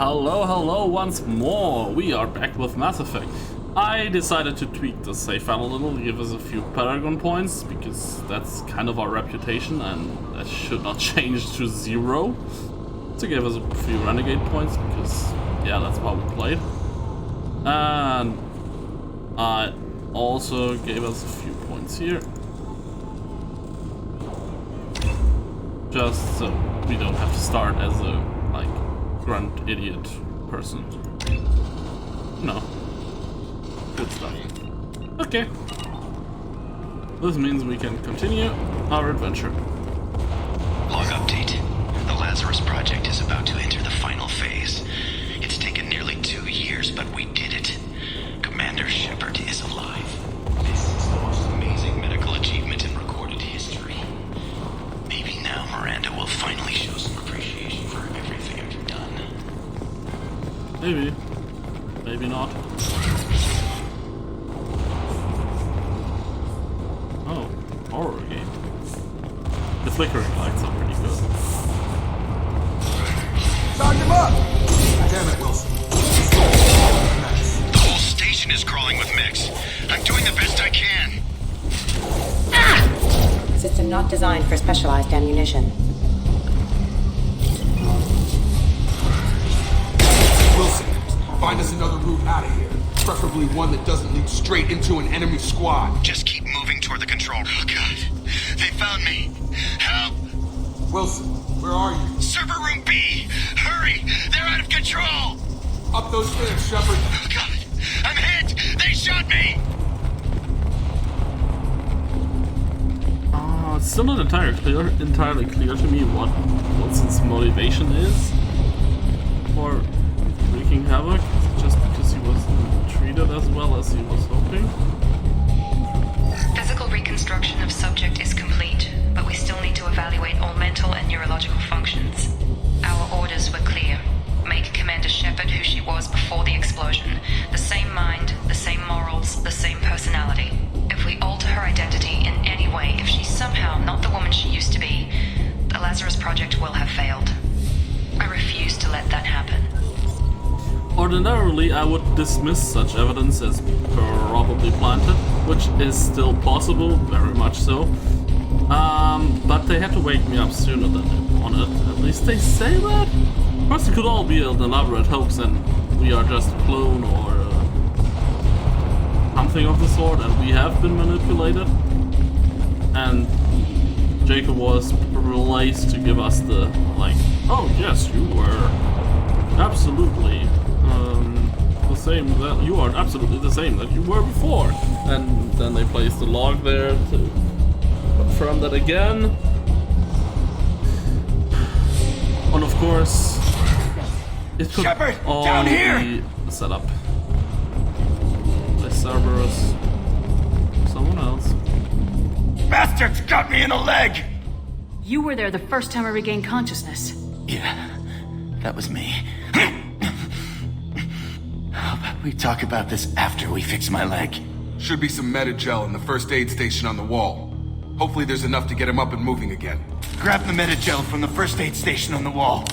Hello once more. We are back with Mass Effect. I decided to tweak the save file a little, give us a few Paragon points, because that's kind of our reputation, and that should not change to 0. To give us a few Renegade points, because, yeah, that's why we played. And I also gave us a few points here. Just so we don't have to start as a, grunt idiot person. No. Good stuff. Okay. This means we can continue our adventure. Log update. The Lazarus Project is about to enter the final phase. It's taken nearly 2 years, but we did it. Commander Shepard is alive. This is the most amazing medical achievement in recorded history. Maybe now Miranda will finally show some appreciation for everything I've done. Maybe. Maybe not. Oh, horror game. The flickering lights are pretty good. Knock him up! Damn it, Wilson. The whole station is crawling with mechs. I'm doing the best I can. System not designed for specialized ammunition. Wilson, find us another route out of here. Preferably one that doesn't lead straight into an enemy squad. Just keep moving toward the control. Oh god, they found me. Help! Wilson, where are you? Server room B! Hurry! They're out of control! Up those stairs, Shepard. Oh god, I'm hit! They shot me! It's still not entirely clear to me what Wilson's motivation is for wreaking havoc. Just because he wasn't treated as well as he was hoping. Physical reconstruction of subject is complete, but we still need to evaluate all mental and neurological functions. Our orders were clear. Make Commander Shepard who she was before the explosion. The same mind, the same morals, the same personality. If we alter her identity in any way, if she's somehow not the woman she used to be, the Lazarus Project will have failed. I refuse to let that happen. Ordinarily, I would dismiss such evidence as probably planted, which is still possible, very much so. But they had to wake me up sooner than they wanted. At least they say that. Of course, it could all be an elaborate hoax, and we are just a clone or something of the sort, and we have been manipulated. And Jacob was placed to give us the oh yes, you were absolutely the same that you are absolutely the same that you were before, and then they placed the log there to confirm that again. And of course, it could Shepard, all down here! be set up by Cerberus, someone else. Bastards got me in the leg! You were there the first time I regained consciousness. Yeah, that was me. How about we talk about this after we fix my leg? Should be some Metagel in the first aid station on the wall. Hopefully there's enough to get him up and moving again. Grab the Metagel from the first aid station on the wall.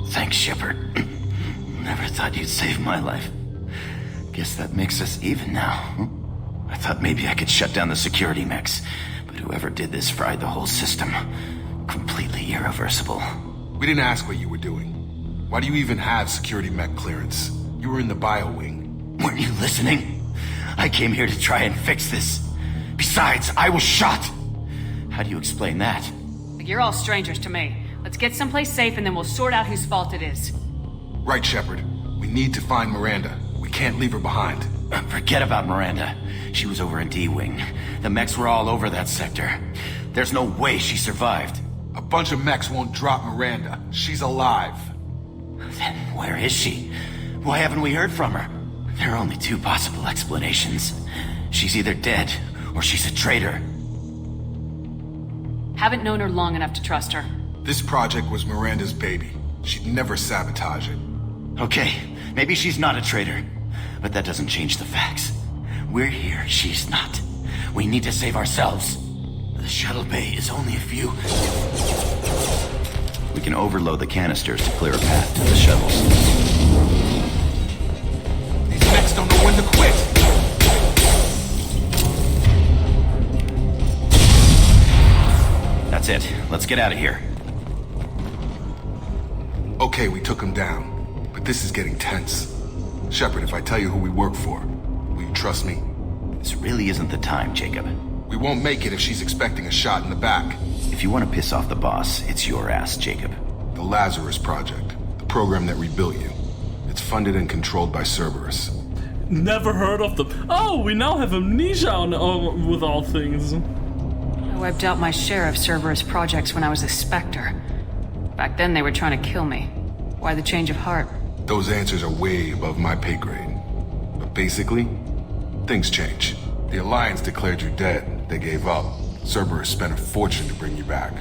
Thanks, Shepard. Never thought you'd save my life. Guess that makes us even now. I thought maybe I could shut down the security mechs, but whoever did this fried the whole system. Completely irreversible. We didn't ask what you were doing. Why do you even have security mech clearance? You were in the bio wing. Weren't you listening? I came here to try and fix this. Besides, I was shot. How do you explain that? You're all strangers to me. Let's get someplace safe and then we'll sort out whose fault it is. Right, Shepard. We need to find Miranda. We can't leave her behind. Forget about Miranda. She was over in D-Wing. The mechs were all over that sector. There's no way she survived. A bunch of mechs won't drop Miranda. She's alive. Then where is she? Why haven't we heard from her? There are only 2 possible explanations. She's either dead, or she's a traitor. Haven't known her long enough to trust her. This project was Miranda's baby. She'd never sabotage it. Okay, maybe she's not a traitor. But that doesn't change the facts. We're here, she's not. We need to save ourselves. The shuttle bay is only a few... We can overload the canisters to clear a path to the shuttles. These mechs don't know when to quit! That's it. Let's get out of here. Okay, we took him down, but this is getting tense. Shepard, if I tell you who we work for, will you trust me? This really isn't the time, Jacob. We won't make it if she's expecting a shot in the back. If you want to piss off the boss, it's your ass, Jacob. The Lazarus Project, the program that rebuilt you. It's funded and controlled by Cerberus. Never heard of them. Oh, we now have amnesia with all things. I wiped out my share of Cerberus projects when I was a Spectre. Back then they were trying to kill me. Why the change of heart? Those answers are way above my pay grade. But basically, things change. The Alliance declared you dead. They gave up. Cerberus spent a fortune to bring you back.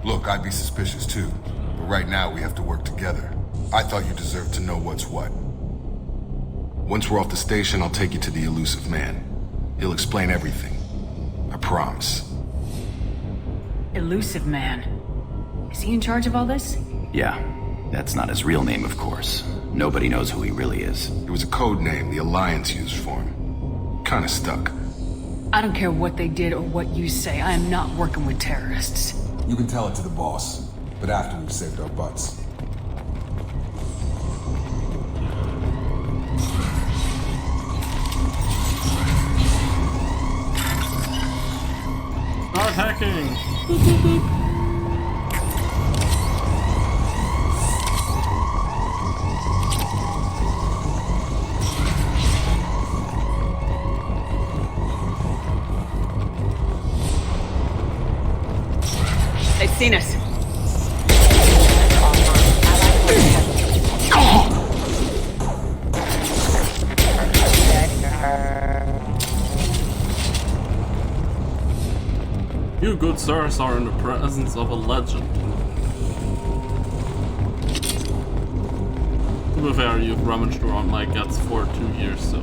Look, I'd be suspicious too. But right now we have to work together. I thought you deserved to know what's what. Once we're off the station, I'll take you to the elusive man. He'll explain everything. I promise. Elusive Man. Is he in charge of all this? Yeah, that's not his real name, of course. Nobody knows who he really is. It was a code name the Alliance used for him. Kinda stuck. I don't care what they did or what you say. I am not working with terrorists. You can tell it to the boss, but after we've saved our butts. Start hacking! Boop, boop, boop. They've seen us. You good sirs are in the presence of a legend. To be fair, you've rummaged around my guts for 2 years, so...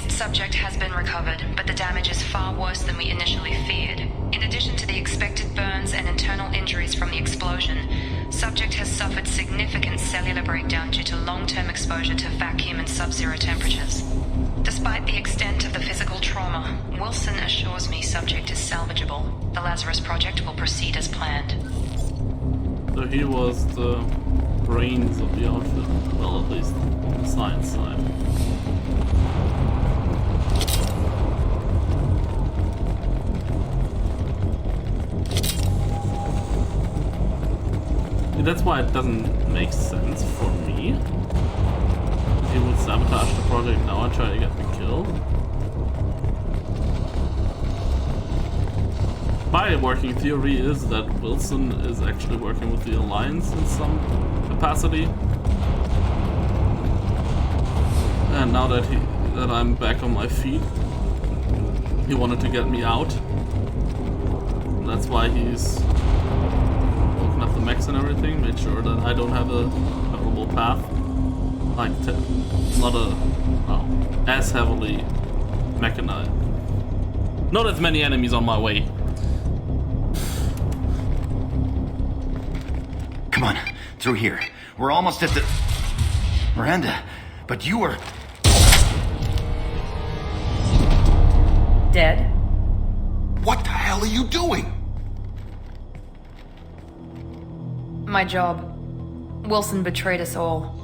Subject has been recovered, but the damage is far worse than we initially feared. In addition to the expected burns and internal injuries from the explosion, subject has suffered significant cellular breakdown due to long-term exposure to vacuum and sub-zero temperatures. Despite the extent of the physical trauma, Wilson assures me subject is salvageable. The Lazarus Project will proceed as planned. So he was the brains of the outfit, well, at least on the science side. That's why it doesn't make sense for me. He would sabotage the project now and try to get me killed. My working theory is that Wilson is actually working with the Alliance in some capacity. And now that I'm back on my feet, he wanted to get me out. And that's why he's up the mechs and everything, made sure that I don't have a terrible path. Like, not as heavily mechanized. Not as many enemies on my way. Come on, through here. We're almost at the... Miranda, but you were... Dead? What the hell are you doing? My job. Wilson betrayed us all.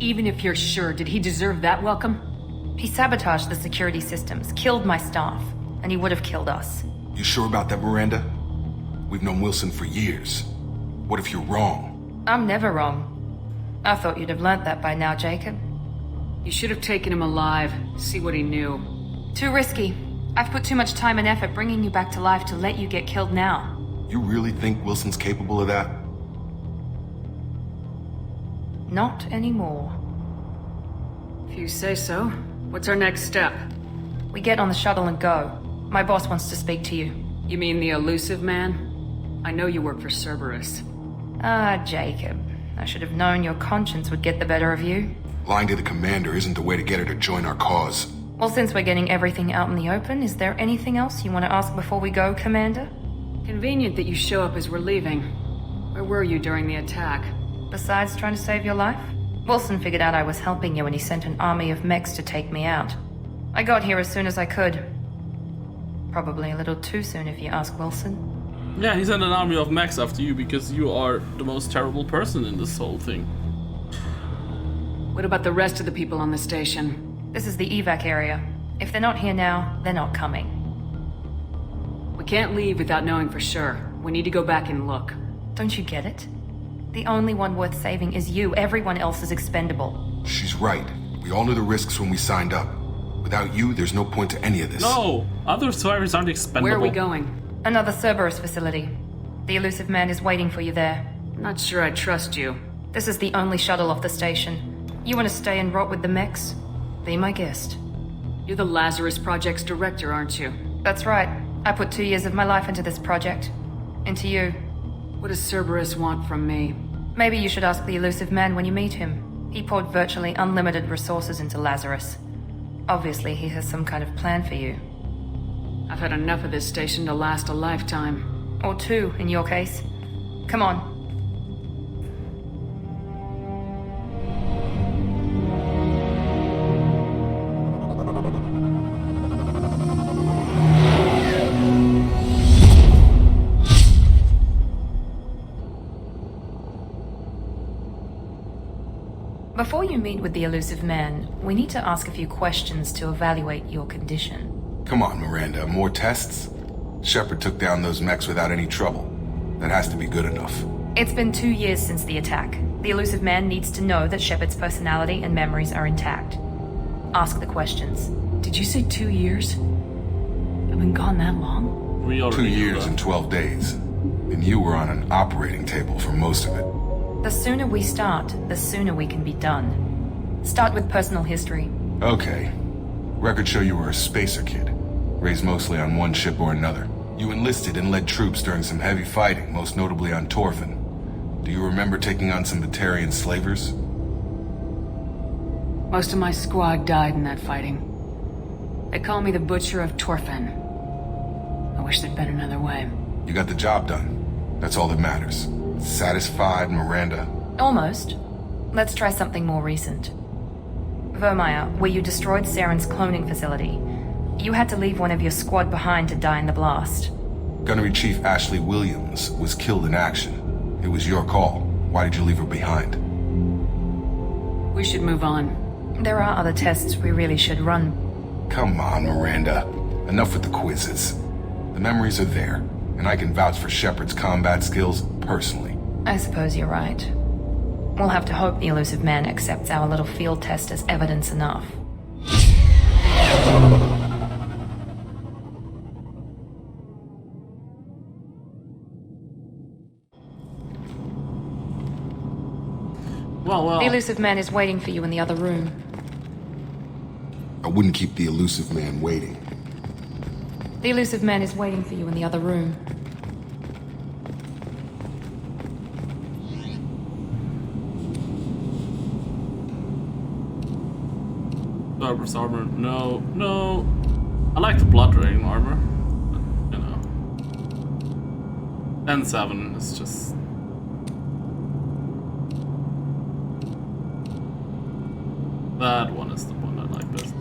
Even if you're sure, did he deserve that welcome? He sabotaged the security systems, killed my staff, and he would have killed us. You sure about that, Miranda? We've known Wilson for years. What if you're wrong? I'm never wrong. I thought you'd have learnt that by now, Jacob. You should have taken him alive, see what he knew. Too risky. I've put too much time and effort bringing you back to life to let you get killed now. You really think Wilson's capable of that? Not anymore. If you say so. What's our next step? We get on the shuttle and go. My boss wants to speak to you. You mean the elusive man? I know you work for Cerberus. Ah, Jacob. I should have known your conscience would get the better of you. Lying to the commander isn't the way to get her to join our cause. Well, since we're getting everything out in the open, is there anything else you want to ask before we go, Commander? Convenient that you show up as we're leaving. Where were you during the attack? Besides trying to save your life? Wilson figured out I was helping you and he sent an army of mechs to take me out. I got here as soon as I could. Probably a little too soon if you ask Wilson. Yeah, he sent an army of mechs after you because you are the most terrible person in this whole thing. What about the rest of the people on the station? This is the evac area. If they're not here now, they're not coming. We can't leave without knowing for sure. We need to go back and look. Don't you get it? The only one worth saving is you. Everyone else is expendable. She's right. We all knew the risks when we signed up. Without you, there's no point to any of this. No! Other survivors aren't expendable. Where are we going? Another Cerberus facility. The elusive man is waiting for you there. Not sure I trust you. This is the only shuttle off the station. You want to stay and rot with the mechs? Be my guest. You're the Lazarus Project's director, aren't you? That's right. I put 2 years of my life into this project. Into you. What does Cerberus want from me? Maybe you should ask the elusive man when you meet him. He poured virtually unlimited resources into Lazarus. Obviously, he has some kind of plan for you. I've had enough of this station to last a lifetime. Or 2, in your case. Come on. Before you meet with the elusive man, we need to ask a few questions to evaluate your condition. Come on, Miranda. More tests? Shepard took down those mechs without any trouble. That has to be good enough. It's been 2 years since the attack. The elusive man needs to know that Shepard's personality and memories are intact. Ask the questions. Did you say 2 years? I've been gone that long? We already 2 knew years that. and 12 days. And you were on an operating table for most of it. The sooner we start, the sooner we can be done. Start with personal history. Okay. Records show you were a spacer kid. Raised mostly on one ship or another. You enlisted and led troops during some heavy fighting, most notably on Torfin. Do you remember taking on some Batarian slavers? Most of my squad died in that fighting. They call me the Butcher of Torfin. I wish there'd been another way. You got the job done. That's all that matters. Satisfied, Miranda? Almost. Let's try something more recent. Vermeer, where you destroyed Saren's cloning facility. You had to leave one of your squad behind to die in the blast. Gunnery Chief Ashley Williams was killed in action. It was your call. Why did you leave her behind? We should move on. There are other tests we really should run. Come on, Miranda. Enough with the quizzes. The memories are there, and I can vouch for Shepard's combat skills personally. I suppose you're right. We'll have to hope the elusive man accepts our little field test as evidence enough. Well. The elusive man is waiting for you in the other room. I wouldn't keep the elusive man waiting. The elusive man is waiting for you in the other room. Cerberus armor. No. I like the blood drain armor. But, you know. N7 is just... That one is the one I like best.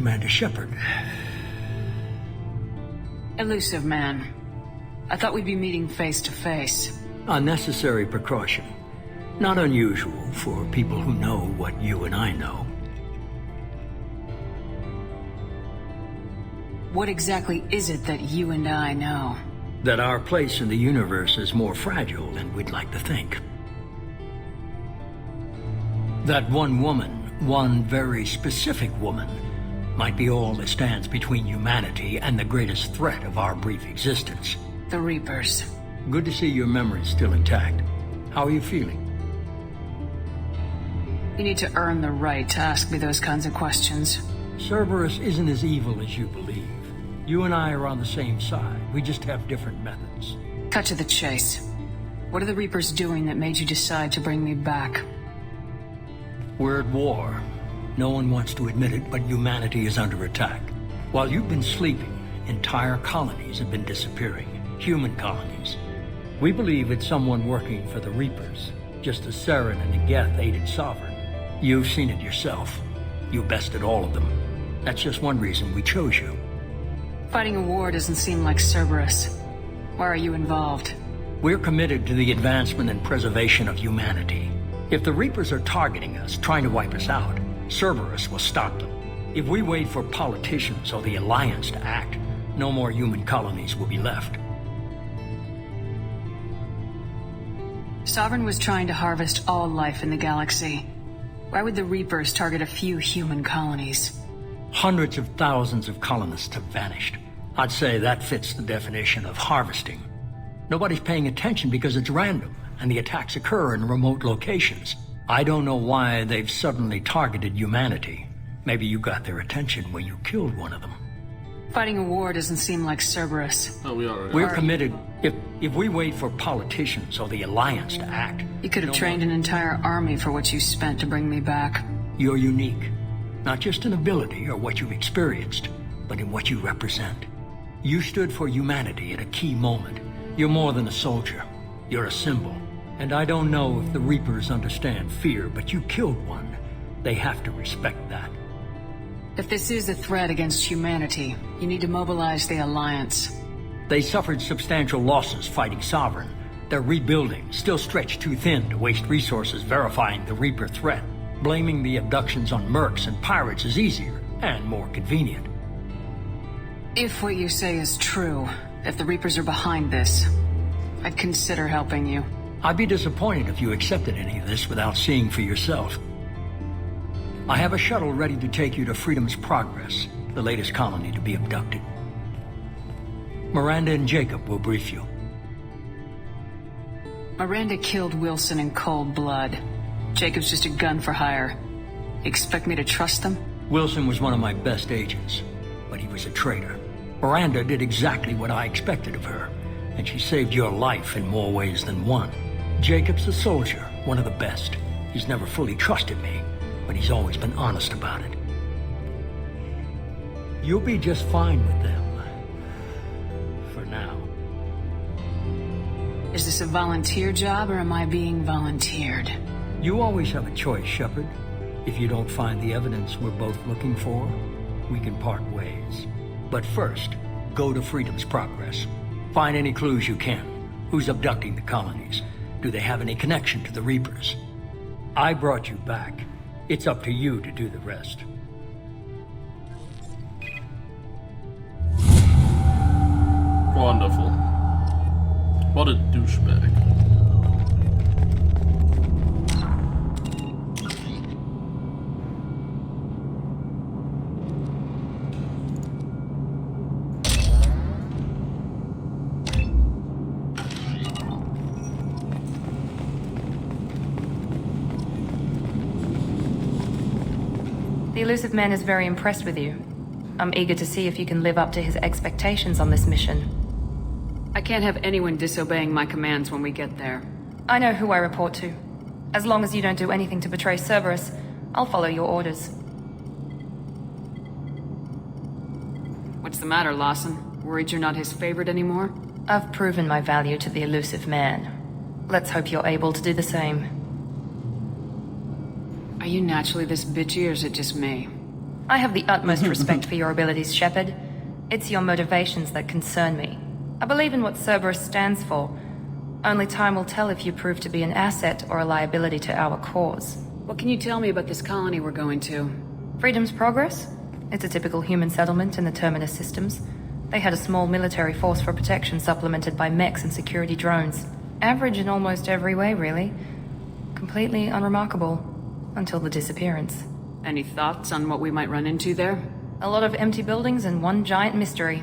Commander Shepard. Elusive man. I thought we'd be meeting face to face. A necessary precaution. Not unusual for people who know what you and I know. What exactly is it that you and I know? That our place in the universe is more fragile than we'd like to think. That one woman, one very specific woman, might be all that stands between humanity and the greatest threat of our brief existence. The Reapers. Good to see your memory's still intact. How are you feeling? You need to earn the right to ask me those kinds of questions. Cerberus isn't as evil as you believe. You and I are on the same side. We just have different methods. Cut to the chase. What are the Reapers doing that made you decide to bring me back? We're at war. No one wants to admit it, but humanity is under attack. While you've been sleeping, entire colonies have been disappearing. Human colonies. We believe it's someone working for the Reapers, just as Saren and the Geth aided Sovereign. You've seen it yourself. You bested all of them. That's just one reason we chose you. Fighting a war doesn't seem like Cerberus. Why are you involved? We're committed to the advancement and preservation of humanity. If the Reapers are targeting us, trying to wipe us out, Cerberus will stop them. If we wait for politicians or the Alliance to act, no more human colonies will be left. Sovereign was trying to harvest all life in the galaxy. Why would the Reapers target a few human colonies? Hundreds of thousands of colonists have vanished. I'd say that fits the definition of harvesting. Nobody's paying attention because it's random, and the attacks occur in remote locations. I don't know why they've suddenly targeted humanity. Maybe you got their attention when you killed one of them. Fighting a war doesn't seem like Cerberus. Oh, We're committed. If we wait for politicians or the Alliance to act... You could have trained an entire army for what you spent to bring me back. You're unique. Not just in ability or what you've experienced, but in what you represent. You stood for humanity at a key moment. You're more than a soldier. You're a symbol. And I don't know if the Reapers understand fear, but you killed one. They have to respect that. If this is a threat against humanity, you need to mobilize the Alliance. They suffered substantial losses fighting Sovereign. They're rebuilding, still stretched too thin to waste resources verifying the Reaper threat. Blaming the abductions on mercs and pirates is easier and more convenient. If what you say is true, if the Reapers are behind this, I'd consider helping you. I'd be disappointed if you accepted any of this without seeing for yourself. I have a shuttle ready to take you to Freedom's Progress, the latest colony to be abducted. Miranda and Jacob will brief you. Miranda killed Wilson in cold blood. Jacob's just a gun for hire. Expect me to trust them? Wilson was one of my best agents, but he was a traitor. Miranda did exactly what I expected of her, and she saved your life in more ways than one. Jacob's a soldier, one of the best. He's never fully trusted me, but he's always been honest about it. You'll be just fine with them. For now. Is this a volunteer job, or am I being volunteered? You always have a choice, Shepard. If you don't find the evidence we're both looking for, we can part ways. But first, go to Freedom's Progress. Find any clues you can. Who's abducting the colonies? Do they have any connection to the Reapers? I brought you back. It's up to you to do the rest. Wonderful. What a douchebag. The elusive man is very impressed with you. I'm eager to see if you can live up to his expectations on this mission. I can't have anyone disobeying my commands when we get there. I know who I report to. As long as you don't do anything to betray Cerberus, I'll follow your orders. What's the matter, Lawson? Worried you're not his favorite anymore? I've proven my value to the elusive man. Let's hope you're able to do the same. Are you naturally this bitchy, or is it just me? I have the utmost respect for your abilities, Shepard. It's your motivations that concern me. I believe in what Cerberus stands for. Only time will tell if you prove to be an asset or a liability to our cause. What can you tell me about this colony we're going to? Freedom's Progress? It's a typical human settlement in the Terminus systems. They had a small military force for protection supplemented by mechs and security drones. Average in almost every way, really. Completely unremarkable. Until the disappearance. Any thoughts on what we might run into there? A lot of empty buildings and one giant mystery.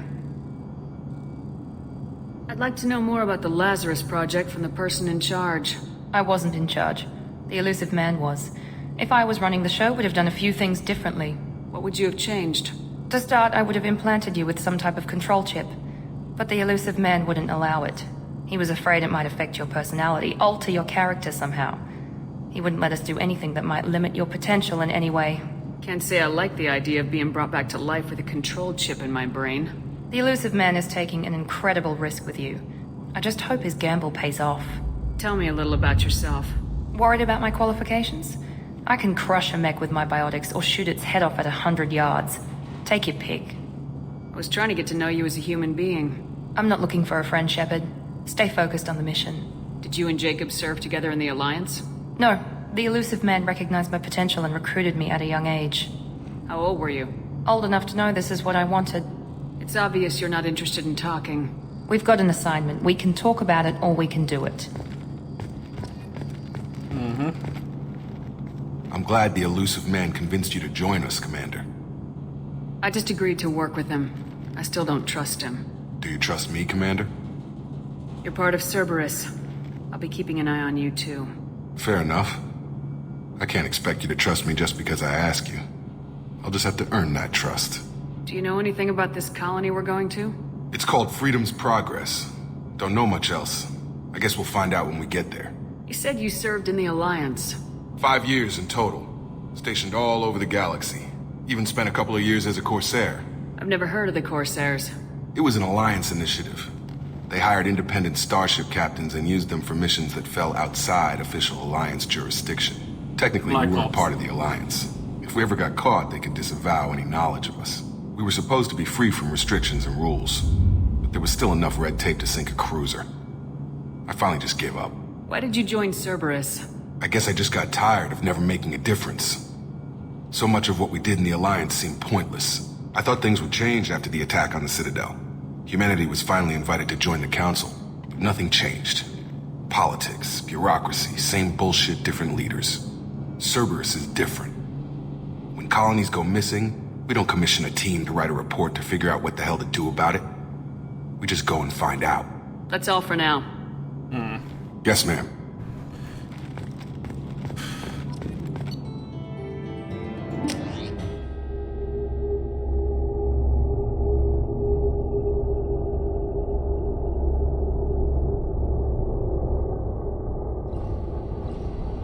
I'd like to know more about the Lazarus Project from the person in charge. I wasn't in charge. The elusive man was. If I was running the show, would have done a few things differently. What would you have changed? To start, I would have implanted you with some type of control chip. But the elusive man wouldn't allow it. He was afraid it might affect your personality, alter your character somehow. He wouldn't let us do anything that might limit your potential in any way. Can't say I like the idea of being brought back to life with a control chip in my brain. The elusive man is taking an incredible risk with you. I just hope his gamble pays off. Tell me a little about yourself. Worried about my qualifications? I can crush a mech with my biotics or shoot its head off at 100 yards. Take your pick. I was trying to get to know you as a human being. I'm not looking for a friend, Shepard. Stay focused on the mission. Did you and Jacob serve together in the Alliance? No. The elusive man recognized my potential and recruited me at a young age. How old were you? Old enough to know this is what I wanted. It's obvious you're not interested in talking. We've got an assignment. We can talk about it or we can do it. I'm glad the elusive man convinced you to join us, Commander. I just agreed to work with him. I still don't trust him. Do you trust me, Commander? You're part of Cerberus. I'll be keeping an eye on you too. Fair enough. I can't expect you to trust me just because I ask you. I'll just have to earn that trust. Do you know anything about this colony we're going to? It's called Freedom's Progress. Don't know much else. I guess we'll find out when we get there. You said you served in the Alliance. 5 years in total. Stationed all over the galaxy. Even spent a couple of years as a Corsair. I've never heard of the Corsairs. It was an Alliance initiative. They hired independent starship captains and used them for missions that fell outside official Alliance jurisdiction. Technically, we weren't part of the Alliance. If we ever got caught, they could disavow any knowledge of us. We were supposed to be free from restrictions and rules, but there was still enough red tape to sink a cruiser. I finally just gave up. Why did you join Cerberus? I guess I just got tired of never making a difference. So much of what we did in the Alliance seemed pointless. I thought things would change after the attack on the Citadel. Humanity was finally invited to join the Council, but nothing changed. Politics, bureaucracy, same bullshit, different leaders. Cerberus is different. When colonies go missing, we don't commission a team to write a report to figure out what the hell to do about it. We just go and find out. That's all for now. Yes, ma'am.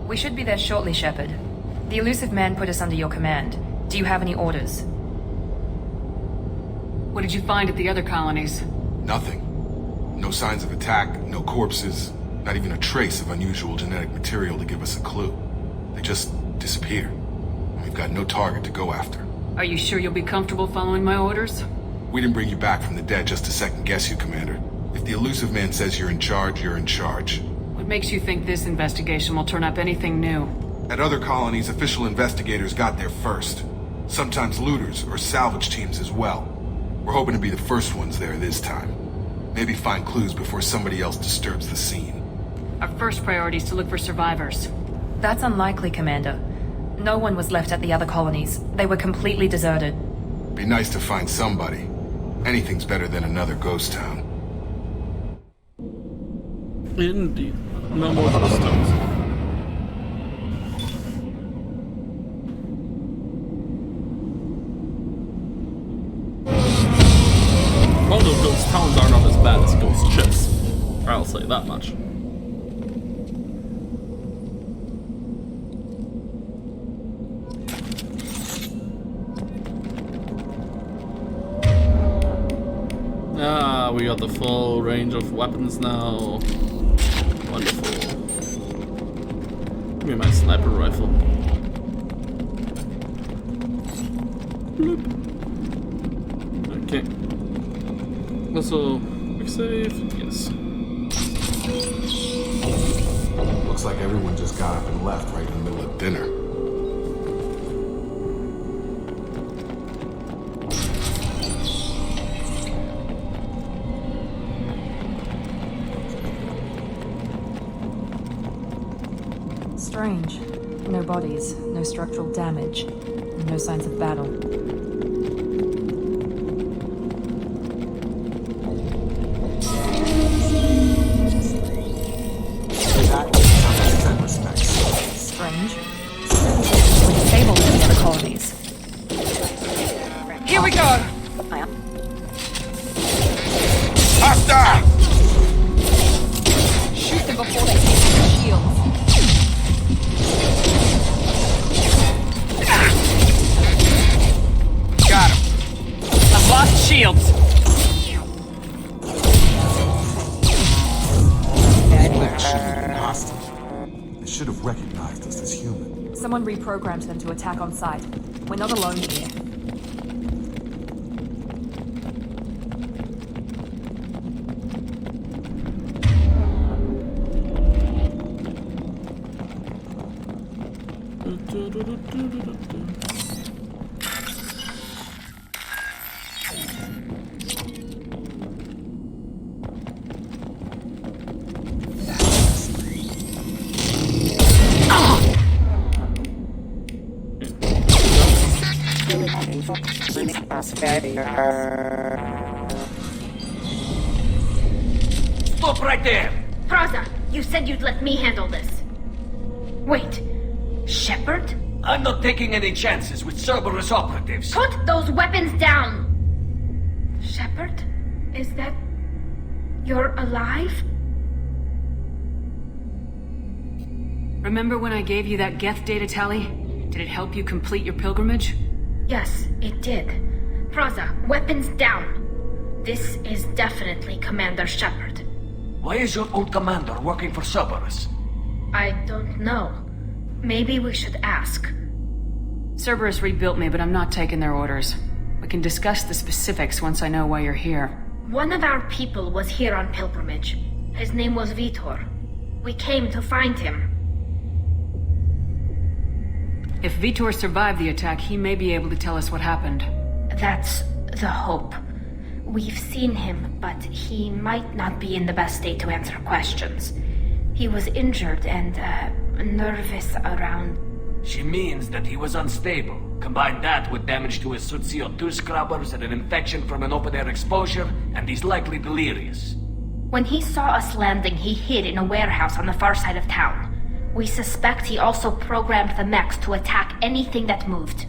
We should be there shortly, Shepard. The elusive man put us under your command. Do you have any orders? What did you find at the other colonies? Nothing. No signs of attack, no corpses, not even a trace of unusual genetic material to give us a clue. They just disappear. And we've got no target to go after. Are you sure you'll be comfortable following my orders? We didn't bring you back from the dead just to second guess you, Commander. If the elusive man says you're in charge, you're in charge. What makes you think this investigation will turn up anything new? At other colonies, official investigators got there first. Sometimes looters or salvage teams as well. We're hoping to be the first ones there this time. Maybe find clues before somebody else disturbs the scene. Our first priority is to look for survivors. That's unlikely, Commander. No one was left at the other colonies. They were completely deserted. Be nice to find somebody. Anything's better than another ghost town. Indeed. No more ghost towns. Although ghost towns are not as bad as ghost ships. I'll say that much. Ah, we got the full range of weapons now. Wonderful. Give me my sniper rifle. Okay. Also, quick save. Yes. Looks like everyone just got up and left right in the middle of dinner. Strange. No bodies, no structural damage, and no signs of battle. Strange. We're disabled in the other colonies. Here we go! Hostile! Shoot them before they hit the shields. Got him. I've lost shields. That shouldn't have been hostile. They should have recognized us as human. Someone reprogrammed them to attack on sight. We're not alone here. Stop right there! Praza, you said you'd let me handle this. Wait, Shepard? I'm not taking any chances with Cerberus operatives. Put those weapons down! Shepard? Is that... you're alive? Remember when I gave you that Geth data, Tali? Did it help you complete your pilgrimage? Yes, it did. Praza, weapons down! This is definitely Commander Shepard. Why is your old commander working for Cerberus? I don't know. Maybe we should ask. Cerberus rebuilt me, but I'm not taking their orders. We can discuss the specifics once I know why you're here. One of our people was here on pilgrimage. His name was Vitor. We came to find him. If Vitor survived the attack, he may be able to tell us what happened. That's the hope. We've seen him, but he might not be in the best state to answer questions. He was injured and, nervous around... She means that he was unstable. Combine that with damage to his suit CO2 scrubbers and an infection from an open-air exposure, and he's likely delirious. When he saw us landing, he hid in a warehouse on the far side of town. We suspect he also programmed the mechs to attack anything that moved.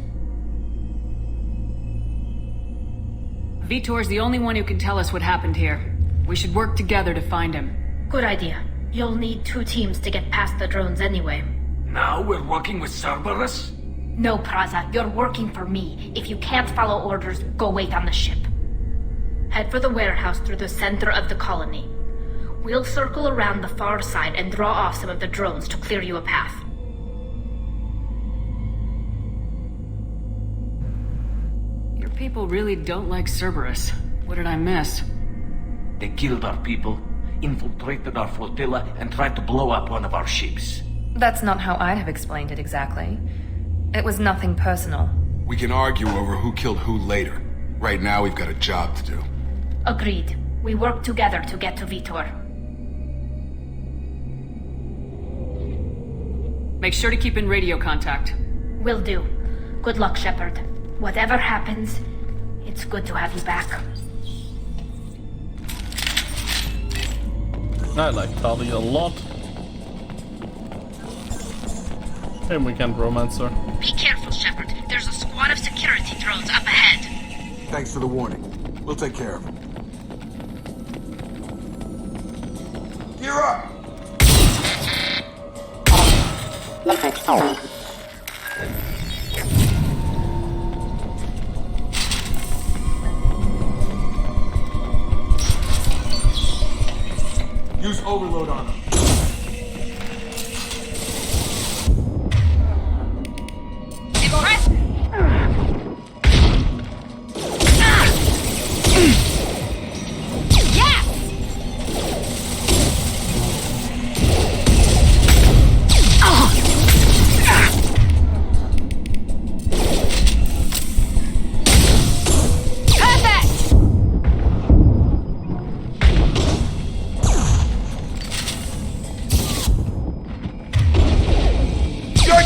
Vitor's the only one who can tell us what happened here. We should work together to find him. Good idea. You'll need 2 teams to get past the drones anyway. Now we're working with Cerberus? No, Praza, you're working for me. If you can't follow orders, go wait on the ship. Head for the warehouse through the center of the colony. We'll circle around the far side and draw off some of the drones to clear you a path. Your people really don't like Cerberus. What did I miss? They killed our people, infiltrated our flotilla, and tried to blow up one of our ships. That's not how I'd have explained it exactly. It was nothing personal. We can argue over who killed who later. Right now, we've got a job to do. Agreed. We work together to get to Vitor. Make sure to keep in radio contact. Will do. Good luck, Shepard. Whatever happens, it's good to have you back. I like Tali a lot. And we can romance her. Be careful, Shepard. There's a squad of security drones up ahead. Thanks for the warning. We'll take care of it. Gear up! Use overload on them.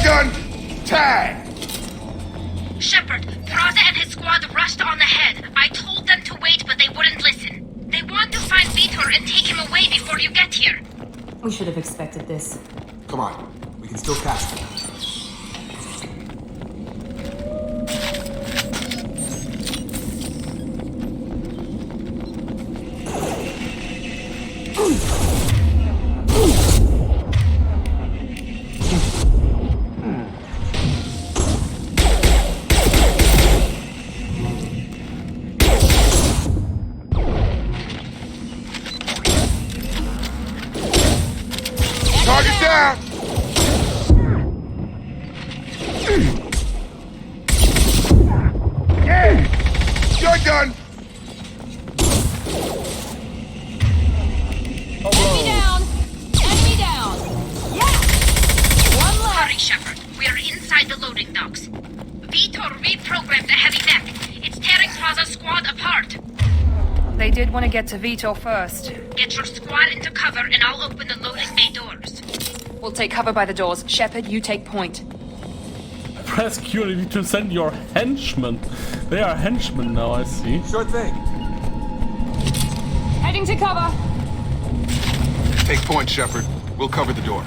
Shotgun! Tag! Shepard, Praza and his squad rushed on ahead. I told them to wait, but they wouldn't listen. They want to find Vitor and take him away before you get here. We should have expected this. Come on, we can still catch them. Target down! You're done! Enemy down! Enemy down! Yeah! One left! Hurry, Shepard. We are inside the loading docks. Vitor reprogrammed the heavy mech. It's tearing Praza's squad apart. They did want to get to Vitor first. Get your squad into cover and I'll open the loading bay doors. We'll take cover by the doors. Shepard, you take point. Press Q to send your henchmen. They are henchmen now, I see. Sure thing. Heading to cover! Take point, Shepard. We'll cover the door.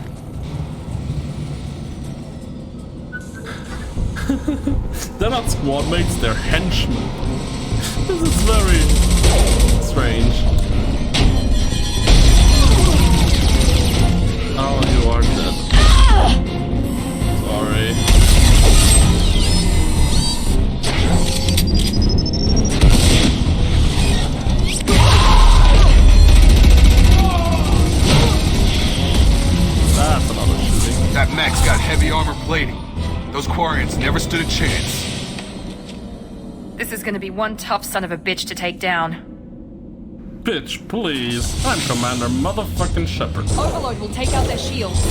They're not squad mates, they're henchmen. This is very strange. Oh, you are dead. Sorry. That's another shooting. That mech's got heavy armor plating. Those Quarians never stood a chance. This is gonna be one tough son of a bitch to take down. Bitch, please. I'm Commander Motherfucking Shepard. Overlord will take out their shields.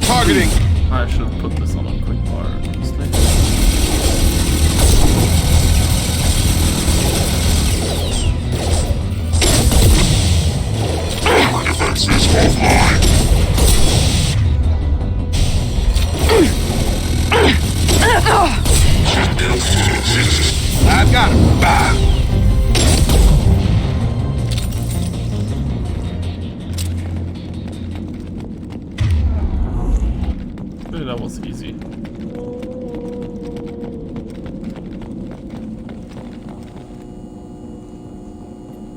Targeting! I should put this on a quick bar, honestly. My defense is offline. I've got him. Bah. Hey, that was easy.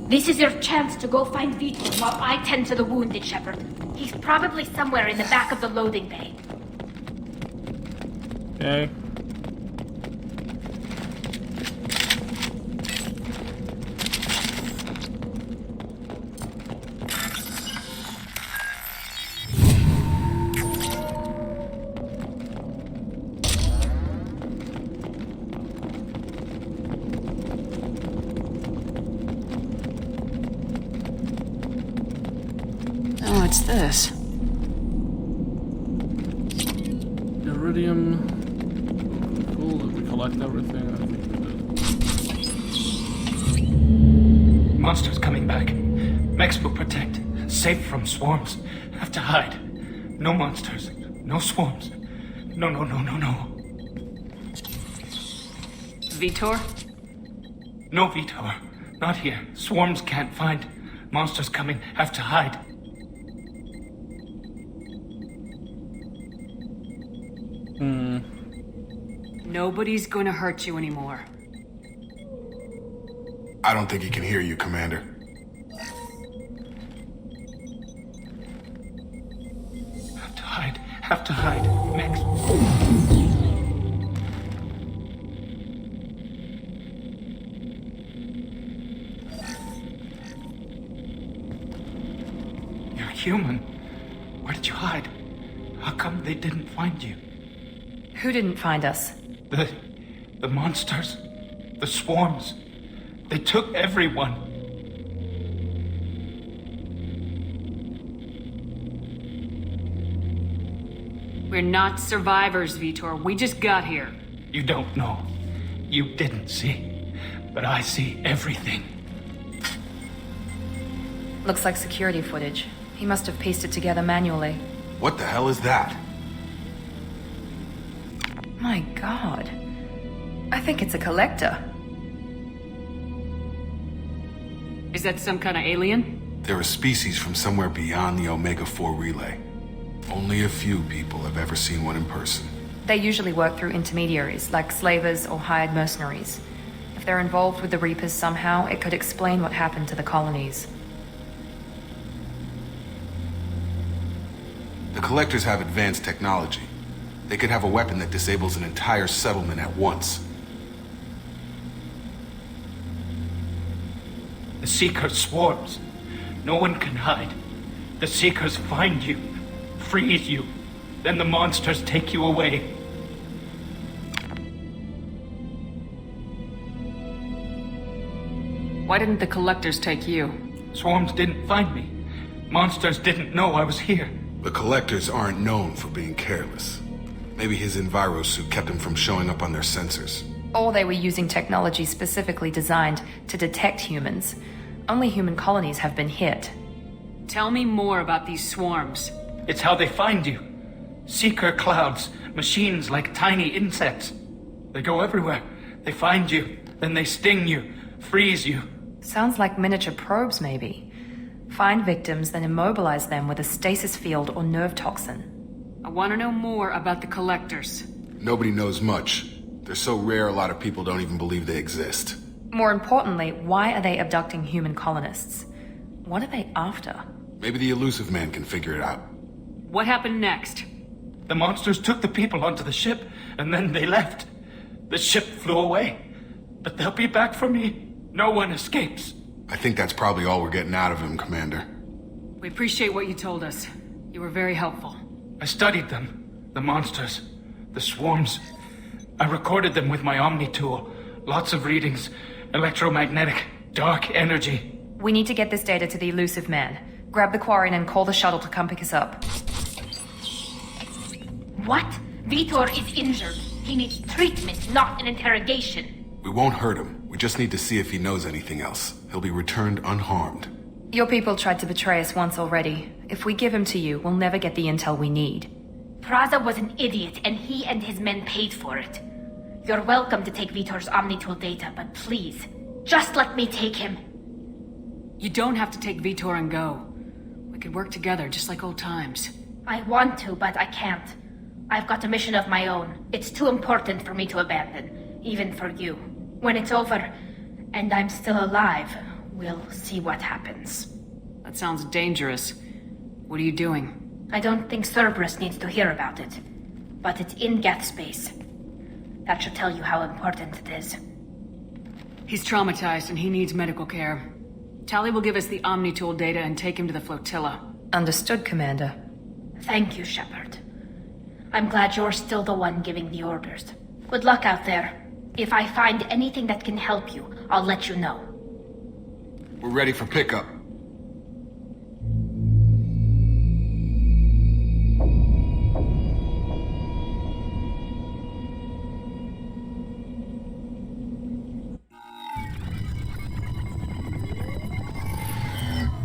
This is your chance to go find Vitor while I tend to the wounded, Shepard. He's probably somewhere in the back of the loading bay. Okay. What's this? Iridium. Cool, did we collect everything? I think we did. Monsters coming back. Mechs will protect. Safe from swarms. Have to hide. No monsters. No swarms. No. Vitor? No, Vitor. Not here. Swarms can't find. Monsters coming. Have to hide. Nobody's gonna hurt you anymore. I don't think he can hear you, Commander. Have to hide. Have to hide. Mechs. You're human. Where did you hide? How come they didn't find you? Who didn't find us? The monsters. The swarms. They took everyone. We're not survivors, Vitor. We just got here. You don't know. You didn't see. But I see everything. Looks like security footage. He must have pieced it together manually. What the hell is that? My god. I think it's a collector. Is that some kind of alien? They're a species from somewhere beyond the Omega-4 relay. Only a few people have ever seen one in person. They usually work through intermediaries, like slavers or hired mercenaries. If they're involved with the Reapers somehow, it could explain what happened to the colonies. The Collectors have advanced technology. They could have a weapon that disables an entire settlement at once. The Seeker swarms. No one can hide. The Seekers find you, freeze you, then the monsters take you away. Why didn't the Collectors take you? Swarms didn't find me. Monsters didn't know I was here. The Collectors aren't known for being careless. Maybe his envirosuit kept him from showing up on their sensors. Or they were using technology specifically designed to detect humans. Only human colonies have been hit. Tell me more about these swarms. It's how they find you. Seeker clouds, machines like tiny insects. They go everywhere. They find you, then they sting you, freeze you. Sounds like miniature probes, maybe. Find victims, then immobilize them with a stasis field or nerve toxin. I want to know more about the Collectors. Nobody knows much. They're so rare a lot of people don't even believe they exist. More importantly, why are they abducting human colonists? What are they after? Maybe the Elusive Man can figure it out. What happened next? The monsters took the people onto the ship, and then they left. The ship flew away. But they'll be back for me. No one escapes. I think that's probably all we're getting out of him, Commander. We appreciate what you told us. You were very helpful. I studied them. The monsters. The swarms. I recorded them with my Omni tool. Lots of readings. Electromagnetic. Dark energy. We need to get this data to the Elusive Man. Grab the Quarian and call the shuttle to come pick us up. What? Vitor is injured. He needs treatment, not an interrogation. We won't hurt him. We just need to see if he knows anything else. He'll be returned unharmed. Your people tried to betray us once already. If we give him to you, we'll never get the intel we need. Praza was an idiot, and he and his men paid for it. You're welcome to take Vitor's Omnitool data, but please, just let me take him. You don't have to take Vitor and go. We could work together, just like old times. I want to, but I can't. I've got a mission of my own. It's too important for me to abandon, even for you. When it's over, and I'm still alive, we'll see what happens. That sounds dangerous. What are you doing? I don't think Cerberus needs to hear about it. But it's in Geth space. That should tell you how important it is. He's traumatized and he needs medical care. Tali will give us the Omnitool data and take him to the flotilla. Understood, Commander. Thank you, Shepard. I'm glad you're still the one giving the orders. Good luck out there. If I find anything that can help you, I'll let you know. We're ready for pickup.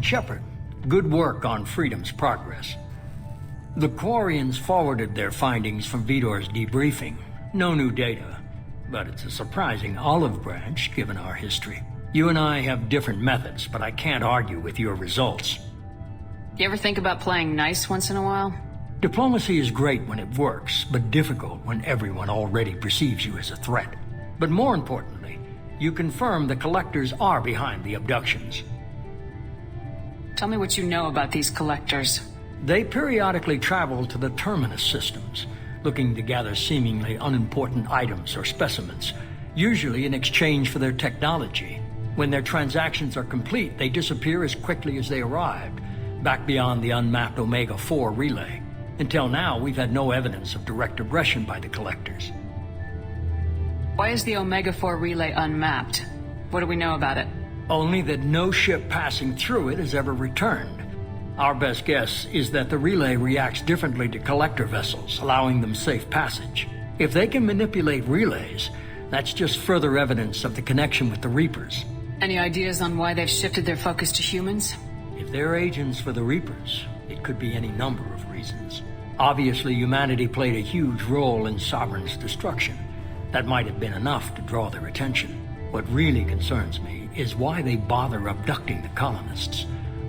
Shepard, good work on Freedom's progress. The Quarians forwarded their findings from Vitor's debriefing. No new data, but it's a surprising olive branch given our history. You and I have different methods, but I can't argue with your results. You ever think about playing nice once in a while? Diplomacy is great when it works, but difficult when everyone already perceives you as a threat. But more importantly, you confirm the Collectors are behind the abductions. Tell me what you know about these Collectors. They periodically travel to the Terminus systems, looking to gather seemingly unimportant items or specimens, usually in exchange for their technology. When their transactions are complete, they disappear as quickly as they arrived, back beyond the unmapped Omega-4 relay. Until now, we've had no evidence of direct aggression by the Collectors. Why is the Omega-4 relay unmapped? What do we know about it? Only that no ship passing through it has ever returned. Our best guess is that the relay reacts differently to Collector vessels, allowing them safe passage. If they can manipulate relays, that's just further evidence of the connection with the Reapers. Any ideas on why they've shifted their focus to humans? If they're agents for the Reapers, It could be any number of reasons. Obviously, humanity played a huge role in Sovereign's destruction. That might have been enough to draw their attention. What really concerns me is why they bother abducting the colonists.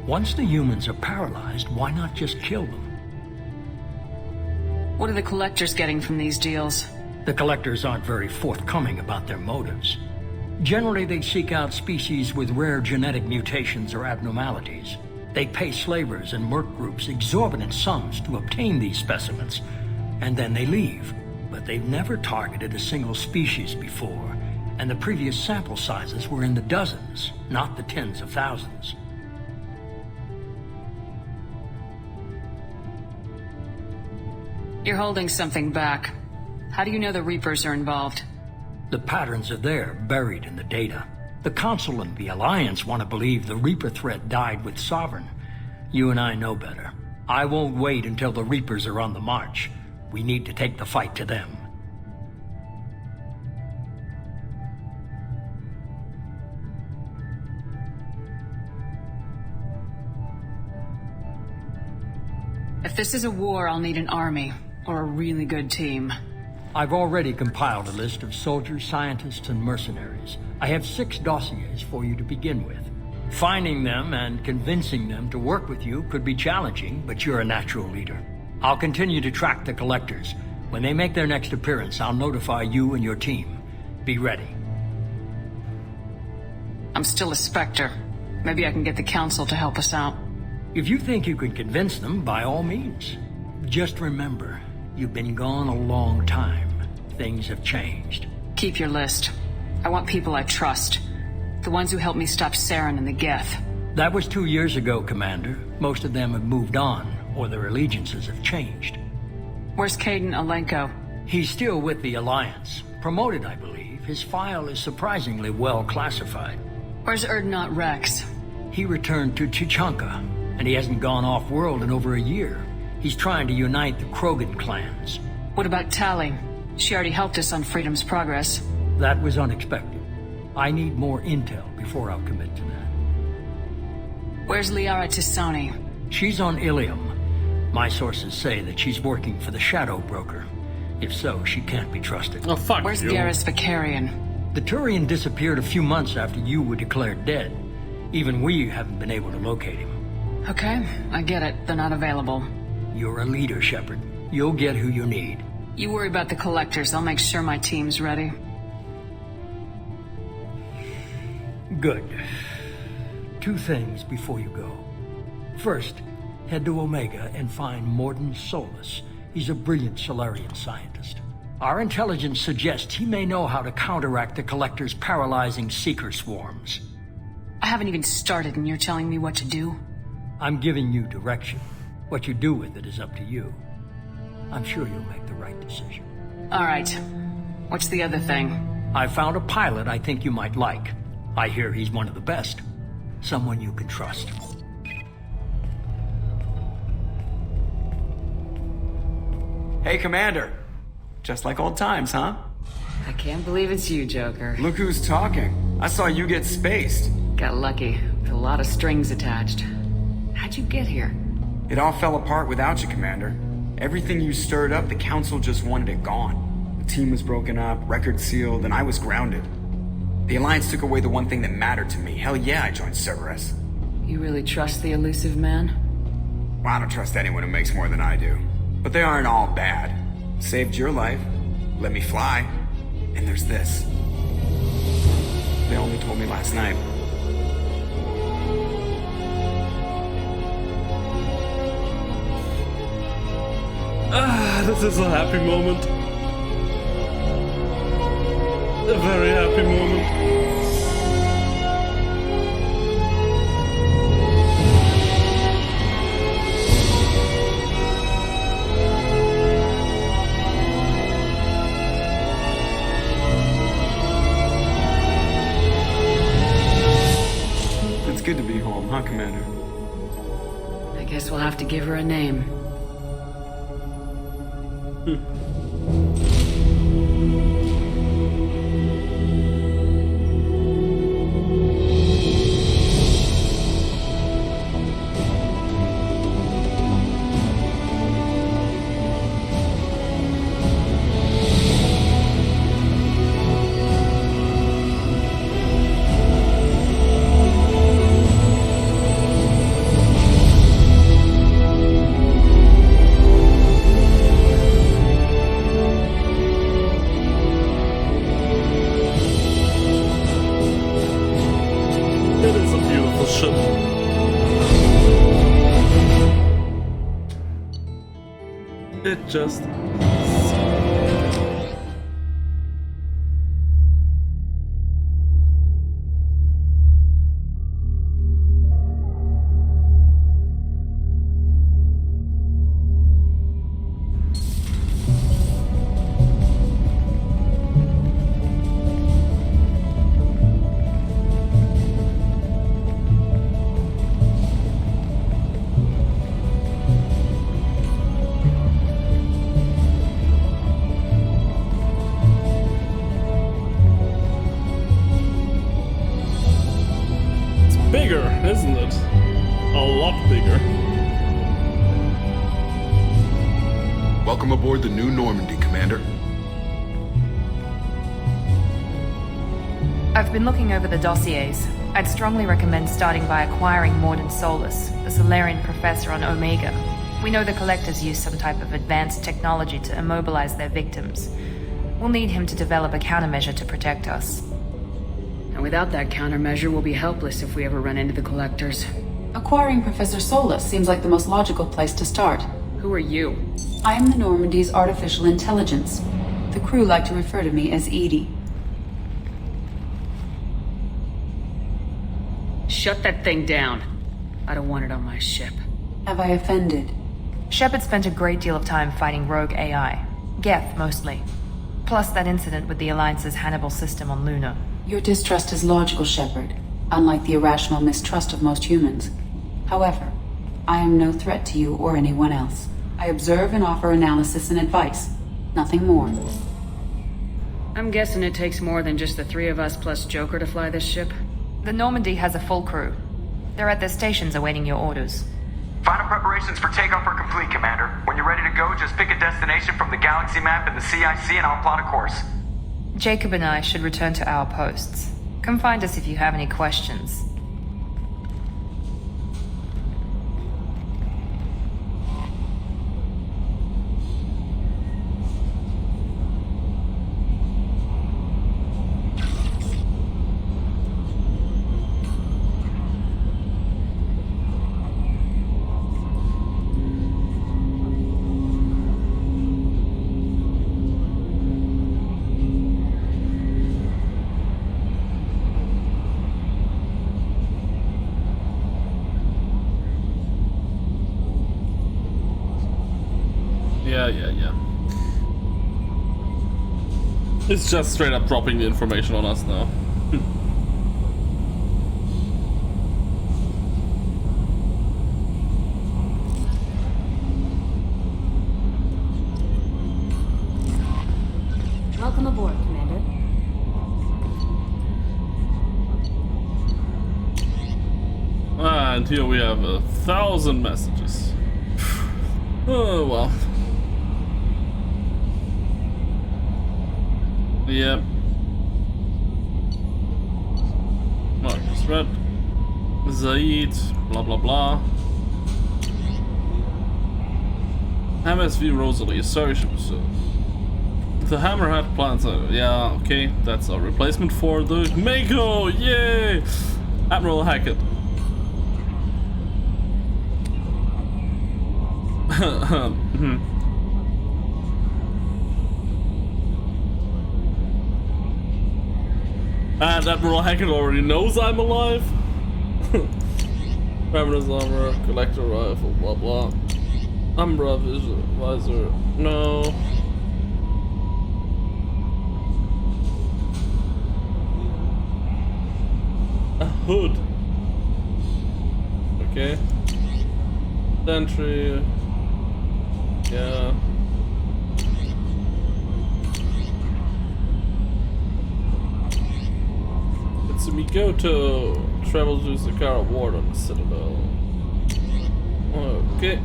Once the humans are paralyzed, why not just kill them? What are the collectors getting from these deals? The collectors aren't very forthcoming about their motives. Generally, they seek out species with rare genetic mutations or abnormalities. They pay slavers and merc groups exorbitant sums to obtain these specimens, and then they leave. But they've never targeted a single species before, and the previous sample sizes were in the dozens, not the tens of thousands. You're holding something back. How do you know the Reapers are involved? The patterns are there, buried in the data. The Council and the Alliance want to believe the Reaper threat died with Sovereign. You and I know better. I won't wait until the Reapers are on the march. We need to take the fight to them. If this is a war, I'll need an army, or a really good team. I've already compiled a list of soldiers, scientists, and mercenaries. I have 6 dossiers for you to begin with. Finding them and convincing them to work with you could be challenging, but you're a natural leader. I'll continue to track the collectors. When they make their next appearance, I'll notify you and your team. Be ready. I'm still a Spectre. Maybe I can get the Council to help us out. If you think you can convince them, by all means. Just remember, you've been gone a long time. Things have changed. Keep your list. I want people I trust. The ones who helped me stop Saren and the Geth. That was 2 years ago, Commander. Most of them have moved on, or their allegiances have changed. Where's Caden Alenko? He's still with the Alliance. Promoted, I believe. His file is surprisingly well classified. Where's Erdnot Rex? He returned to Chichanka, and he hasn't gone off-world in over a year. He's trying to unite the Krogan clans. What about Tali? She already helped us on Freedom's Progress. That was unexpected. I need more intel before I'll commit to that. Where's Liara Tisani? She's on Ilium. My sources say that she's working for the Shadow Broker. If so, she can't be trusted. Oh, fuck Where's you. Garrus Vicarian? The Turian disappeared a few months after you were declared dead. Even we haven't been able to locate him. Okay, I get it. They're not available. You're a leader, Shepard. You'll get who you need. You worry about the collectors. I'll make sure my team's ready. Good. 2 things before you go. First, head to Omega and find Mordin Solus. He's a brilliant Solarian scientist. Our intelligence suggests he may know how to counteract the Collector's paralyzing Seeker swarms. I haven't even started and you're telling me what to do? I'm giving you direction. What you do with it is up to you. I'm sure you'll make the right decision. All right. What's the other thing? I found a pilot I think you might like. I hear he's one of the best. Someone you can trust. Hey, Commander. Just like old times, huh? I can't believe it's you, Joker. Look who's talking. I saw you get spaced. Got lucky. With a lot of strings attached. How'd you get here? It all fell apart without you, Commander. Everything you stirred up, the Council just wanted it gone. The team was broken up, records sealed, and I was grounded. The Alliance took away the one thing that mattered to me. Hell yeah, I joined Cerberus. You really trust the elusive man? Well, I don't trust anyone who makes more than I do. But they aren't all bad. Saved your life, let me fly, and there's this. They only told me last night. This is a happy moment. A very happy moment. It's good to be home, huh, Commander? I guess we'll have to give her a name. It just... bigger, isn't it? A lot bigger. Welcome aboard the new Normandy, Commander. I've been looking over the dossiers. I'd strongly recommend starting by acquiring Morden Solus, the Solarian professor on Omega. We know the Collectors use some type of advanced technology to immobilize their victims. We'll need him to develop a countermeasure to protect us. And without that countermeasure, we'll be helpless if we ever run into the Collectors. Acquiring Professor Solus seems like the most logical place to start. Who are you? I am the Normandy's artificial intelligence. The crew like to refer to me as Edie. Shut that thing down. I don't want it on my ship. Have I offended? Shepard spent a great deal of time fighting rogue AI. Geth, mostly. Plus that incident with the Alliance's Hannibal system on Luna. Your distrust is logical, Shepard, unlike the irrational mistrust of most humans. However, I am no threat to you or anyone else. I observe and offer analysis and advice. Nothing more. I'm guessing it takes more than just the three of us plus Joker to fly this ship. The Normandy has a full crew. They're at their stations awaiting your orders. Final preparations for takeoff are complete, Commander. When you're ready to go, just pick a destination from the galaxy map in the CIC and I'll plot a course. Jacob and I should return to our posts. Come find us if you have any questions. Yeah. It's just straight up dropping the information on us now. Welcome aboard, Commander. And here we have 1,000 messages. Oh well. Yep. Marcus Red. Zaid. Blah blah blah. MSV Rosalie. Sorry, the Hammerhead plans. Yeah, okay. That's our replacement for the Mako. Yay! Admiral Hackett. And Admiral Hackett already knows I'm alive. Parameters armor, collector rifle, blah blah. Umbra visor, no. A hood. Okay. Sentry. Yeah. Mitsumigoto travels to Zakara Ward on the Citadel. Okay.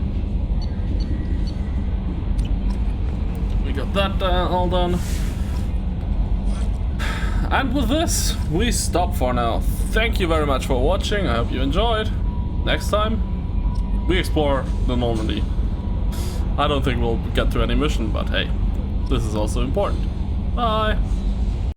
We got that all done. And with this, we stop for now. Thank you very much for watching. I hope you enjoyed. Next time, we explore the Normandy. I don't think we'll get to any mission, but hey, this is also important. Bye!